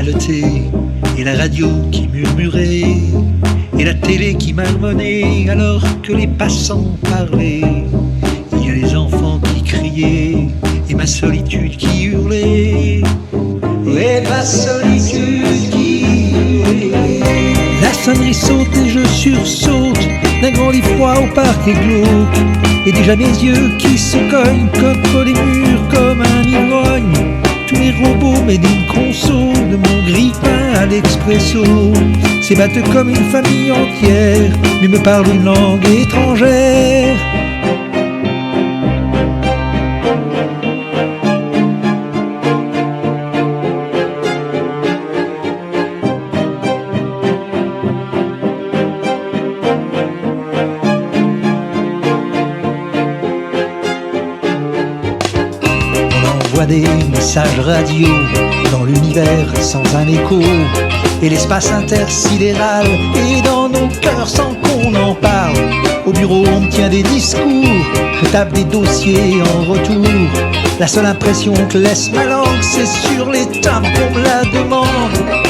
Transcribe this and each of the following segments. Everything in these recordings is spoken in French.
haletait, et la radio qui murmurait, et la télé qui marmonnait alors que les passants parlaient. Il y a les enfants qui criaient, et ma solitude qui hurlait, et ma solitude qui hurlait. La sonnerie saute et je sursaute d'un grand lit froid au parc et glauque, et déjà mes yeux qui se cognent contre les murs comme un ivrogne. Tous les robots m'aident une console de mon grille-pain à l'expresso, s'ébattent comme une famille entière, mais me parlent une langue étrangère. Des messages radio dans l'univers sans un écho, et l'espace intersidéral est dans nos cœurs sans qu'on en parle. Au bureau on me tient des discours, je tape des dossiers en retour. La seule impression que laisse ma langue, c'est sur les tables qu'on me la demande.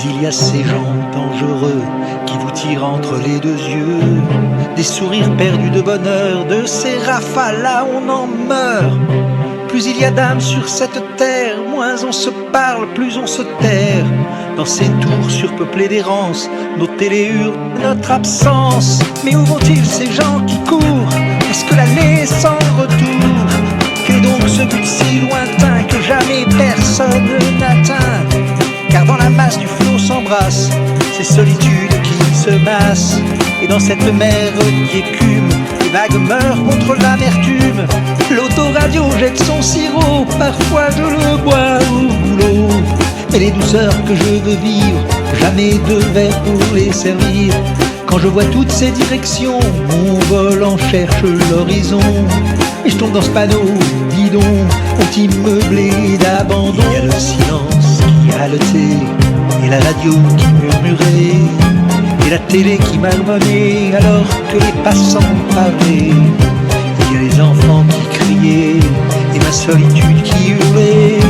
Il y a ces gens dangereux qui vous tirent entre les deux yeux, des sourires perdus de bonheur, de ces rafales là on en meurt. Plus il y a d'âmes sur cette terre, moins on se parle, plus on se terre. Dans ces tours surpeuplées d'errance, nos télés hurlent notre absence. Mais où vont-ils ces gens qui courent? Est-ce que l'allée est sans retour? Qu'est donc ce but si lointain que jamais personne n'atteint? Car dans la masse du flot s'embrassent ces solitudes qui se massent, et dans cette mer qui écume, les vagues meurent contre l'amertume. L'autoradio jette son sirop, parfois je le bois au boulot. Mais les douceurs que je veux vivre, jamais de verre pour les servir. Quand je vois toutes ces directions, mon volant cherche l'horizon, et je tombe dans ce panneau bidon, petit meublé d'abandon. Il y a le silence qui haletait, et la radio qui murmurait, et la télé qui marmonnait alors que les passants parlaient. Il y a les enfants qui criaient, et ma solitude qui hurlait,